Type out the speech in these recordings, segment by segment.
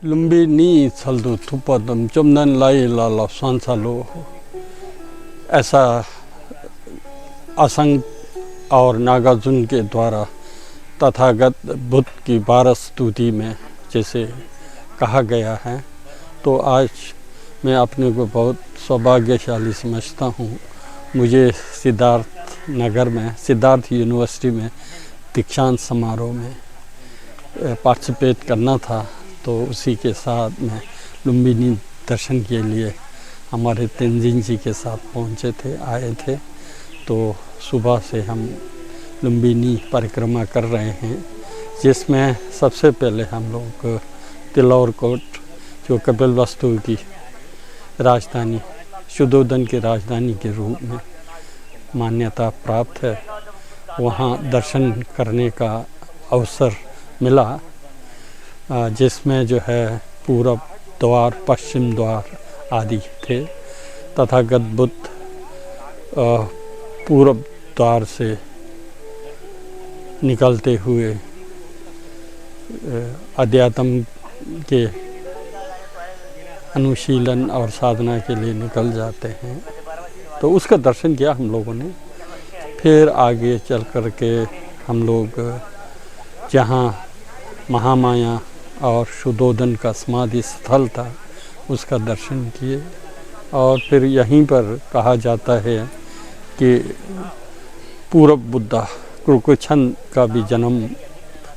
लुम्बिनी छल्दु थुपदम चुम्दन लाई लाला सांसालो। ऐसा असंग और नागार्जुन के द्वारा तथागत बुद्ध की 12 स्तुति में जैसे कहा गया है, तो आज मैं अपने को बहुत सौभाग्यशाली समझता हूँ। मुझे सिद्धार्थ नगर में, सिद्धार्थ यूनिवर्सिटी में दीक्षांत समारोह में पार्टिसिपेट करना था, तो उसी के साथ में लुम्बिनी दर्शन के लिए हमारे तेंजिन जी के साथ आए थे। तो सुबह से हम लुम्बिनी परिक्रमा कर रहे हैं, जिसमें सबसे पहले हम लोग तिलौरकोट, जो कपिलवस्तु की राजधानी, शुद्धोदन की राजधानी के रूप में मान्यता प्राप्त है, वहाँ दर्शन करने का अवसर मिला, जिसमें जो है पूरब द्वार, पश्चिम द्वार आदि थे। तथागत बुद्ध पूरब द्वार से निकलते हुए अध्यात्म के अनुशीलन और साधना के लिए निकल जाते हैं। तो उसका दर्शन किया हम लोगों ने। फिर आगे चल कर के हम लोग जहाँ महामाया और शुद्धोदन का समाधि स्थल था, उसका दर्शन किए। और फिर यहीं पर कहा जाता है कि पूरब बुद्धा कुरुक्षेत्र का भी जन्म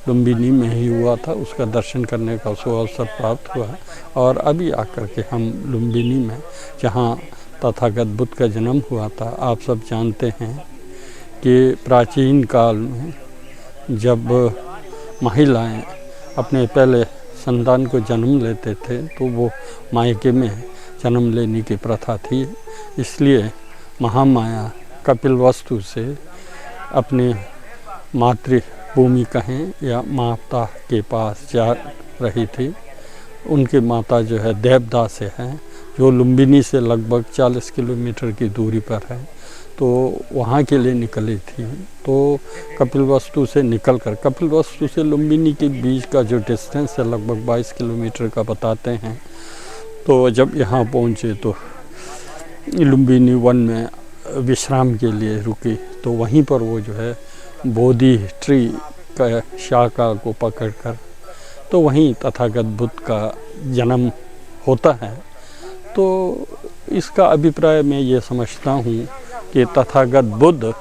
लुम्बिनी में ही हुआ था, उसका दर्शन करने का अवसर प्राप्त हुआ। और अभी आकर के हम लुम्बिनी में, जहाँ तथागत बुद्ध का जन्म हुआ था, आप सब जानते हैं कि प्राचीन काल में जब महिलाएं अपने पहले संतान को जन्म लेते थे, तो वो मायके में जन्म लेने की प्रथा थी। इसलिए महामाया कपिलवस्तु से अपने मातृभूमि कहें या माता के पास जा रही थी। उनकी माता जो है देवदा से है, जो लुम्बिनी से लगभग 40 किलोमीटर की दूरी पर है। तो वहाँ के लिए निकली थी। तो कपिलवस्तु से निकलकर, कपिलवस्तु से लुम्बिनी के बीच का जो डिस्टेंस है लगभग 22 किलोमीटर का बताते हैं। तो जब यहाँ पहुँचे तो लुम्बिनी वन में विश्राम के लिए रुकी। तो वहीं पर वो जो है बोधि ट्री का शाखा को पकड़कर, तो वहीं तथागत बुद्ध का जन्म होता है। तो इसका अभिप्राय मैं ये समझता हूँ कि तथागत बुद्ध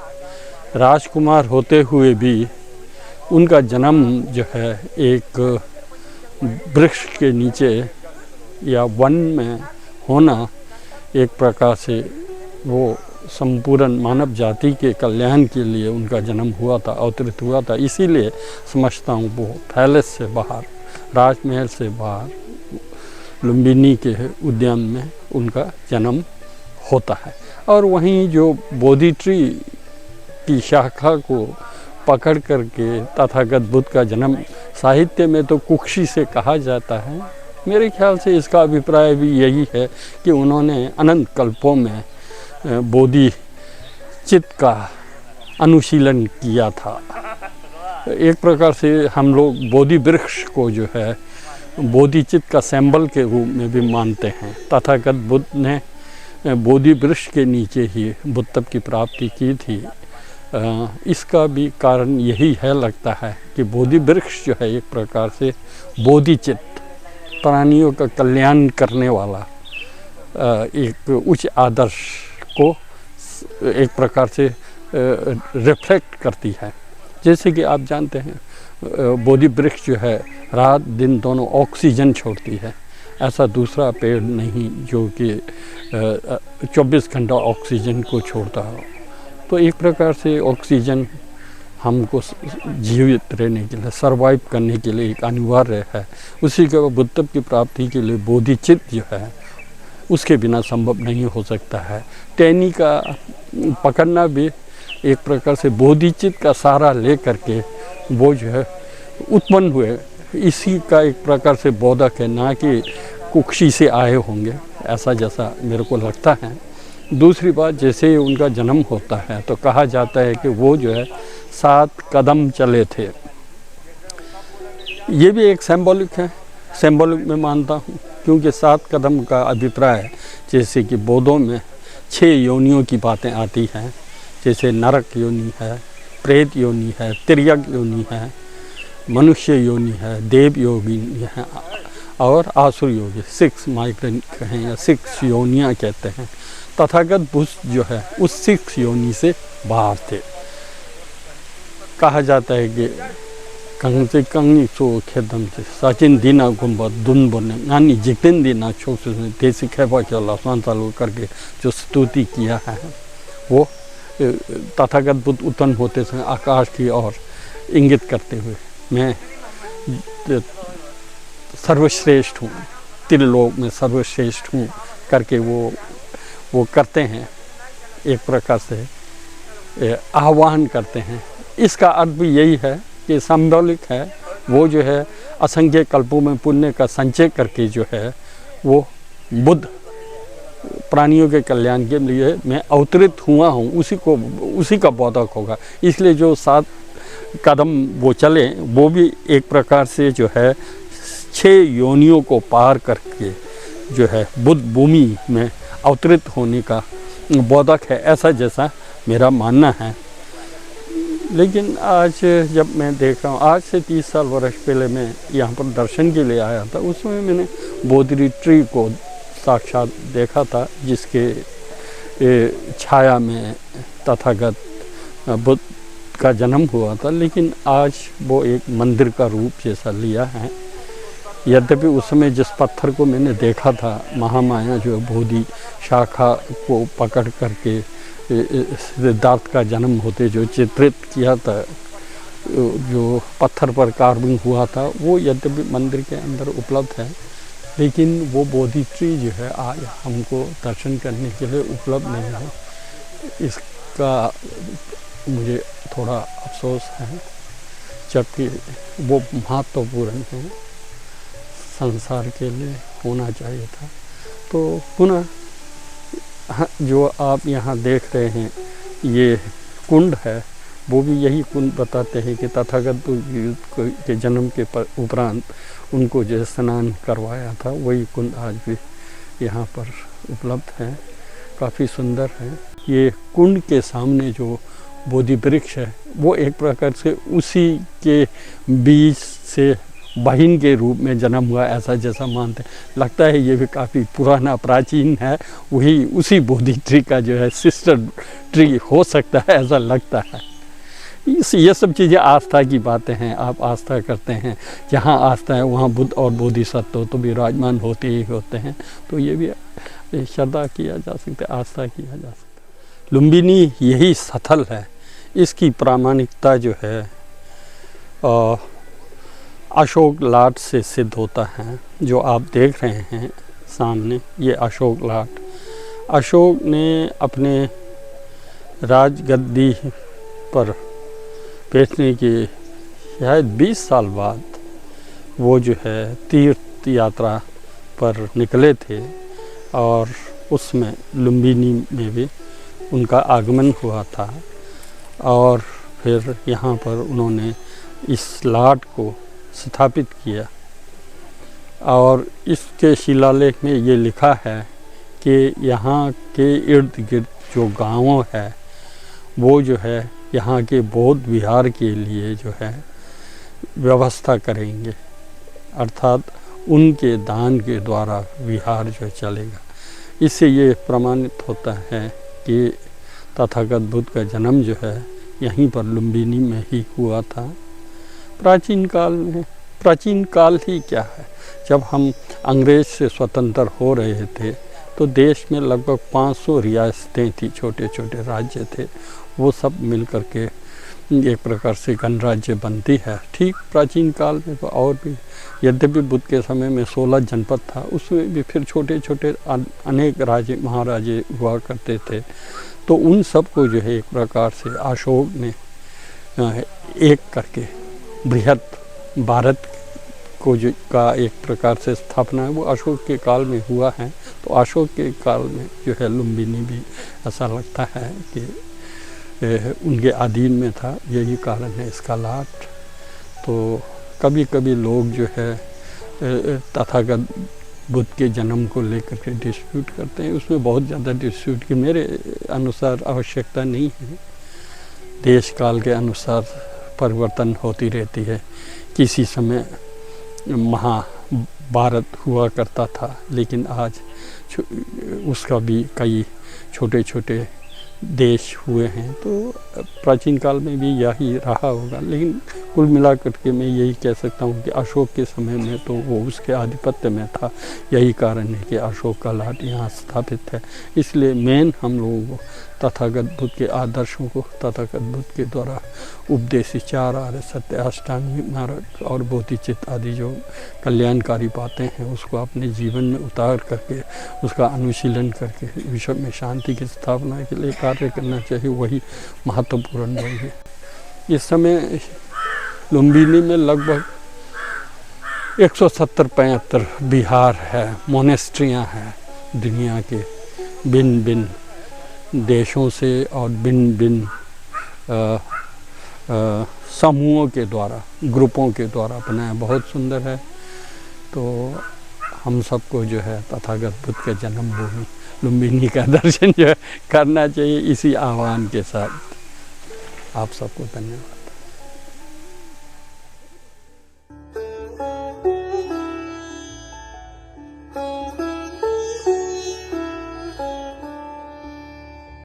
राजकुमार होते हुए भी उनका जन्म जो है एक वृक्ष के नीचे या वन में होना, एक प्रकार से वो संपूर्ण मानव जाति के कल्याण के लिए उनका जन्म हुआ था, अवतरित हुआ था। इसीलिए समझता हूँ वो पैलेस से बाहर, राजमहल से बाहर लुम्बिनी के उद्यान में उनका जन्म होता है। और वहीं जो बोधि ट्री की शाखा को पकड़ करके तथागत बुद्ध का जन्म, साहित्य में तो कुक्षी से कहा जाता है। मेरे ख्याल से इसका अभिप्राय भी यही है कि उन्होंने अनंत कल्पों में बोधि चित्त का अनुशीलन किया था। एक प्रकार से हम लोग बोधि वृक्ष को जो है बोधि चित्त का सिंबल के रूप में भी मानते हैं। तथागत बुद्ध ने बोधि वृक्ष के नीचे ही बुद्धत्व की प्राप्ति की थी। इसका भी कारण यही है, लगता है कि बोधि वृक्ष जो है एक प्रकार से बोधि चित्त, प्राणियों का कल्याण करने वाला एक उच्च आदर्श को एक प्रकार से रिफ्लेक्ट करती है। जैसे कि आप जानते हैं बोधि वृक्ष जो है रात दिन दोनों ऑक्सीजन छोड़ती है। ऐसा दूसरा पेड़ नहीं जो कि 24 घंटा ऑक्सीजन को छोड़ता हो। तो एक प्रकार से ऑक्सीजन हमको जीवित रहने के लिए, सर्वाइव करने के लिए एक अनिवार्य है। उसी के बुद्धत्व की प्राप्ति के लिए बोधिचित्त जो है उसके बिना संभव नहीं हो सकता है। टहनी का पकड़ना भी एक प्रकार से बोधिचित्त का सहारा ले करके वो जो है उत्पन्न हुए, इसी का एक प्रकार से बोधक है, ना कि कुक्षी से आए होंगे, ऐसा जैसा मेरे को लगता है। दूसरी बात, जैसे ही उनका जन्म होता है तो कहा जाता है कि वो जो है 7 कदम चले थे। ये भी एक सिंबॉलिक है। सिंबॉलिक में मानता हूँ, क्योंकि 7 कदम का अभिप्राय है। जैसे कि बौद्धों में 6 योनियों की बातें आती हैं, जैसे नरक योनि है, प्रेत योनि है, तिर्यक योनि है, मनुष्य योनि है, देव योनि है और आसुर योनि। 6 माइग्रेन कहें या 6 योनियाँ कहते हैं। तथागत बुद्ध जो है उस 6 योनि से बाहर थे। कहा जाता है कि कंगसे कंगी सो खेदम से सचिन दीना गुम्बद दुन बने नानी जितन दीना छोक से देसी खेपा चला स्वान चालू करके जो स्तुति किया है, वो तथागत बुद्ध उत्पन्न होते समय आकाश की ओर इंगित करते हुए मैं सर्वश्रेष्ठ हूँ, त्रिलोक में सर्वश्रेष्ठ हूँ करके वो करते हैं, एक प्रकार से आह्वान करते हैं। इसका अर्थ भी यही है कि सिंबॉलिक है, वो जो है असंख्य कल्पों में पुण्य का संचय करके जो है वो बुद्ध प्राणियों के कल्याण के लिए मैं अवतरित हुआ हूँ, उसी का बोधक होगा। इसलिए जो 7 कदम वो चले वो भी एक प्रकार से जो है 6 योनियों को पार करके जो है बुद्ध भूमि में अवतरित होने का बोधक है, ऐसा जैसा मेरा मानना है। लेकिन आज जब मैं देख रहा हूँ, आज से 30 साल वर्ष पहले मैं यहाँ पर दर्शन के लिए आया था, उसमें मैंने बोधि ट्री को साक्षात देखा था, जिसके छाया में तथागत बुद्ध का जन्म हुआ था। लेकिन आज वो एक मंदिर का रूप जैसा लिया है। यद्यपि उस समय जिस पत्थर को मैंने देखा था, महामाया जो बोधि शाखा को पकड़ करके सिद्धार्थ का जन्म होते जो चित्रित किया था, जो पत्थर पर कार्विंग हुआ था, वो यद्यपि मंदिर के अंदर उपलब्ध है, लेकिन वो बोधि ट्री जो है आज हमको दर्शन करने के लिए उपलब्ध नहीं है। इसका मुझे थोड़ा अफसोस है, जबकि वो महत्वपूर्ण है, संसार के लिए होना चाहिए था। तो पुनः जो आप यहाँ देख रहे हैं ये कुंड है, वो भी यही कुंड बताते हैं कि तथागत के जन्म के उपरांत उनको जो स्नान करवाया था, वही कुंड आज भी यहाँ पर उपलब्ध है, काफ़ी सुंदर है। ये कुंड के सामने जो बोधि वृक्ष है वो एक प्रकार से उसी के बीज से बहिन के रूप में जन्म हुआ, ऐसा जैसा मानते हैं। लगता है ये भी काफ़ी पुराना प्राचीन है, वही उसी बोधि ट्री का जो है सिस्टर ट्री हो सकता है, ऐसा लगता है। ये सब चीज़ें आस्था की बातें हैं, आप आस्था करते हैं, जहाँ आस्था है वहाँ बुद्ध और बोधिसत्व तो विराजमान होते ही होते हैं। तो ये भी श्रद्धा किया जा सकता है, आस्था किया जा सकता है। लुम्बिनी यही स्थल है, इसकी प्रामाणिकता जो है अशोक लाट से सिद्ध होता है। जो आप देख रहे हैं सामने, ये अशोक लाट, अशोक ने अपने राजगद्दी पर बैठने के शायद 20 साल बाद वो जो है तीर्थ यात्रा पर निकले थे, और उसमें लुम्बिनी में भी उनका आगमन हुआ था। और फिर यहाँ पर उन्होंने इस लाट को स्थापित किया, और इसके शिलालेख में ये लिखा है कि यहाँ के इर्द गिर्द जो गाँव है वो जो है यहाँ के बौद्ध विहार के लिए जो है व्यवस्था करेंगे, अर्थात उनके दान के द्वारा विहार जो चलेगा। इससे ये प्रमाणित होता है कि तथागत बुद्ध का जन्म जो है यहीं पर लुम्बिनी में ही हुआ था। प्राचीन काल में, प्राचीन काल ही क्या है, जब हम अंग्रेज से स्वतंत्र हो रहे थे तो देश में लगभग 500 रियासतें थी, छोटे छोटे राज्य थे, वो सब मिल कर के एक प्रकार से गणराज्य बनती है। ठीक प्राचीन काल में तो और भी, यद्यपि बुद्ध के समय में 16 जनपद था, उसमें भी फिर छोटे छोटे अनेक राजे महाराजे हुआ करते थे। तो उन सब को जो है एक प्रकार से अशोक ने एक करके बृहत भारत को जो का एक प्रकार से स्थापना है वो अशोक के काल में हुआ है। तो अशोक के काल में जो है लुम्बिनी भी ऐसा लगता है कि उनके अधीन में था, यही कारण है इसका लाट। तो कभी कभी लोग जो है तथागत बुद्ध के जन्म को लेकर के डिस्प्यूट करते हैं। उसमें बहुत ज़्यादा डिस्प्यूट की मेरे अनुसार आवश्यकता नहीं है। देश काल के अनुसार परिवर्तन होती रहती है। किसी समय महाभारत हुआ करता था, लेकिन आज उसका भी कई छोटे छोटे देश हुए हैं, तो प्राचीन काल में भी यही रहा होगा। लेकिन कुल मिलाकर के मैं यही कह सकता हूँ कि अशोक के समय में तो वो उसके आधिपत्य में था। यही कारण है कि अशोक का लाट यहाँ स्थापित है। इसलिए मेन हम लोगों को तथागत बुद्ध के आदर्शों को, तथागत बुद्ध के द्वारा उपदेशित 4 आर्य सत्य, अष्टांगिक मार्ग और बोधिचित्त आदि जो कल्याणकारी बातें हैं, उसको अपने जीवन में उतार करके उसका अनुशीलन करके विश्व में शांति की स्थापना के लिए कार्य करना चाहिए। वही महत्वपूर्ण वही है। इस समय लुम्बिनी में लगभग 170-75 विहार है, मोनेस्ट्रियाँ हैं दुनिया के भिन्न भिन्न देशों से और भिन्न भिन्न समूहों के द्वारा, ग्रुपों के द्वारा बनाया। बहुत सुंदर है। तो हम सबको जो है तथागत बुद्ध के जन्मभूमि लुम्बिनी का दर्शन जो है करना चाहिए। इसी आह्वान के साथ आप सबको धन्यवाद।